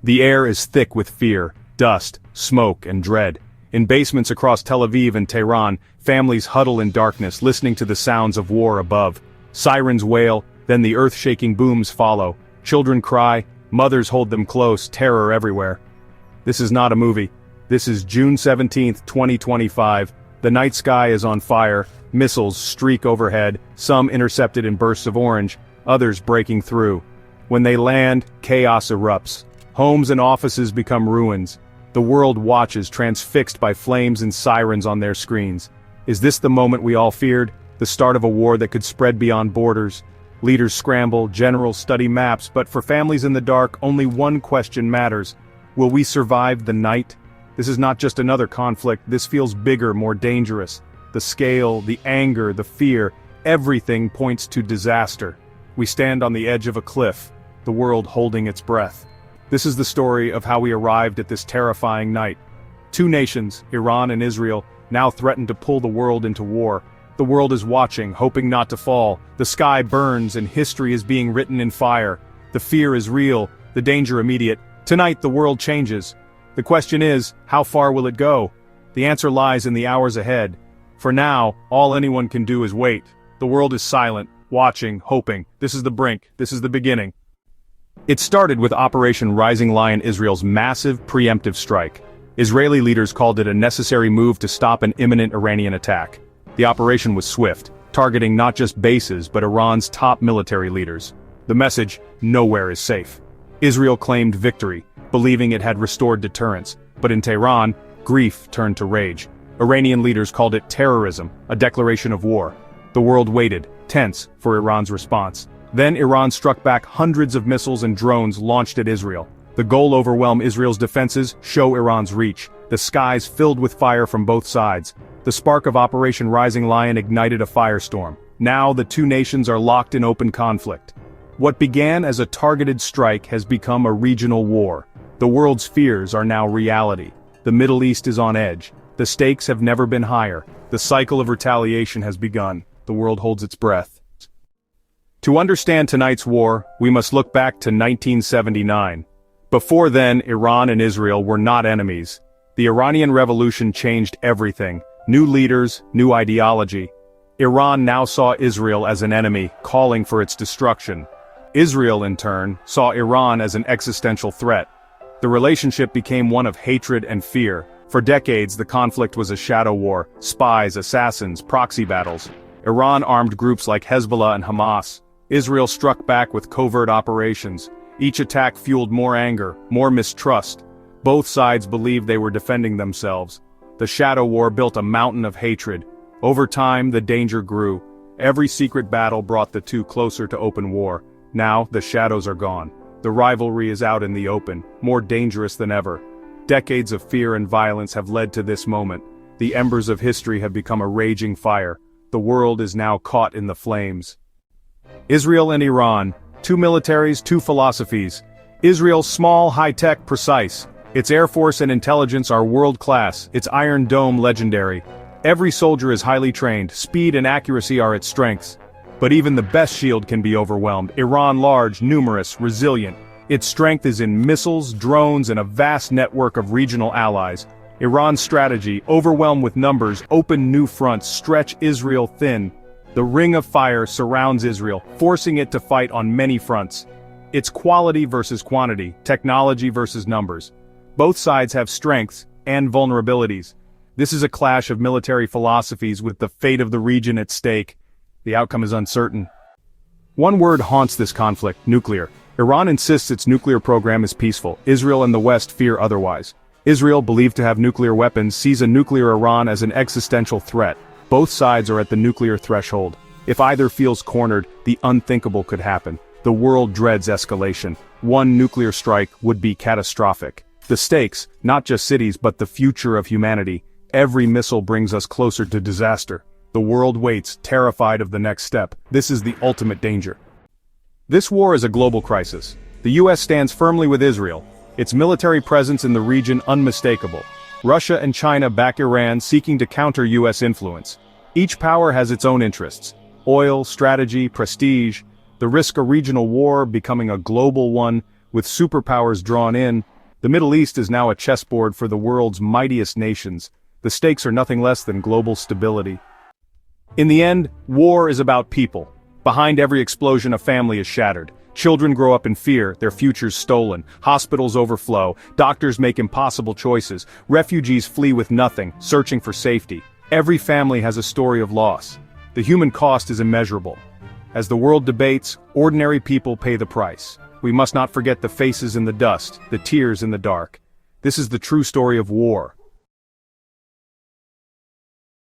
The air is thick with fear, dust, smoke, and dread. In basements across Tel Aviv and Tehran, families huddle in darkness listening to the sounds of war above. Sirens wail, then the earth-shaking booms follow. Children cry, mothers hold them close, terror everywhere. This is not a movie. This is June 17, 2025. The night sky is on fire, missiles streak overhead, some intercepted in bursts of orange, others breaking through. When they land, chaos erupts. Homes and offices become ruins. The world watches, transfixed by flames and sirens on their screens. Is this the moment we all feared? The start of a war that could spread beyond borders? Leaders scramble, generals study maps, but for families in the dark, only one question matters. Will we survive the night? This is not just another conflict, this feels bigger, more dangerous. The scale, the anger, the fear, everything points to disaster. We stand on the edge of a cliff, the world holding its breath. This is the story of how we arrived at this terrifying night. Two nations, Iran and Israel, now threaten to pull the world into war. The world is watching, hoping not to fall. The sky burns and history is being written in fire. The fear is real, the danger immediate. Tonight the world changes. The question is, how far will it go? The answer lies in the hours ahead. For now, all anyone can do is wait. The world is silent, watching, hoping. This is the brink, this is the beginning. It started with Operation Rising Lion, Israel's massive preemptive strike. Israeli leaders called it a necessary move to stop an imminent Iranian attack. The operation was swift, targeting not just bases but Iran's top military leaders. The message, nowhere is safe. Israel claimed victory, believing it had restored deterrence, but in Tehran, grief turned to rage. Iranian leaders called it terrorism, a declaration of war. The world waited, tense, for Iran's response. Then Iran struck back hundreds of missiles and drones launched at Israel. The goal: overwhelm Israel's defenses, show Iran's reach. The skies filled with fire from both sides. The spark of Operation Rising Lion ignited a firestorm. Now the two nations are locked in open conflict. What began as a targeted strike has become a regional war. The world's fears are now reality. The Middle East is on edge. The stakes have never been higher. The cycle of retaliation has begun. The world holds its breath. To understand tonight's war, we must look back to 1979. Before then, Iran and Israel were not enemies. The Iranian Revolution changed everything. New leaders, new ideology. Iran now saw Israel as an enemy, calling for its destruction. Israel, in turn, saw Iran as an existential threat. The relationship became one of hatred and fear. For decades, the conflict was a shadow war: spies, assassins, proxy battles. Iran armed groups like Hezbollah and Hamas. Israel struck back with covert operations. Each attack fueled more anger, more mistrust. Both sides believed they were defending themselves. The shadow war built a mountain of hatred. Over time, the danger grew. Every secret battle brought the two closer to open war. Now, the shadows are gone. The rivalry is out in the open, more dangerous than ever. Decades of fear and violence have led to this moment. The embers of history have become a raging fire. The world is now caught in the flames. Israel and Iran, two militaries, two philosophies. Israel small, high-tech, precise. Its air force and intelligence are world-class, its Iron Dome legendary. Every soldier is highly trained, speed and accuracy are its strengths. But even the best shield can be overwhelmed. Iran large, numerous, resilient. Its strength is in missiles, drones, and a vast network of regional allies. Iran's strategy, overwhelm with numbers, open new fronts, stretch Israel thin. The ring of fire surrounds Israel, forcing it to fight on many fronts. It's quality versus quantity, technology versus numbers. Both sides have strengths and vulnerabilities. This is a clash of military philosophies with the fate of the region at stake. The outcome is uncertain. One word haunts this conflict: nuclear. Iran insists its nuclear program is peaceful. Israel and the West fear otherwise. Israel, believed to have nuclear weapons, sees a nuclear Iran as an existential threat. Both sides are at the nuclear threshold. If either feels cornered, the unthinkable could happen. The world dreads escalation. One nuclear strike would be catastrophic. The stakes, not just cities but the future of humanity. Every missile brings us closer to disaster. The world waits, terrified of the next step. This is the ultimate danger. This war is a global crisis. The US stands firmly with Israel. Its military presence in the region unmistakable. Russia and China back Iran, seeking to counter US influence. Each power has its own interests. Oil, strategy, prestige. The risk of regional war becoming a global one, with superpowers drawn in. The Middle East is now a chessboard for the world's mightiest nations. The stakes are nothing less than global stability. In the end, war is about people. Behind every explosion, a family is shattered. Children grow up in fear, their futures stolen. Hospitals overflow. Doctors make impossible choices. Refugees flee with nothing, searching for safety. Every family has a story of loss. The human cost is immeasurable. As the world debates, ordinary people pay the price. We must not forget the faces in the dust, the tears in the dark. This is the true story of war.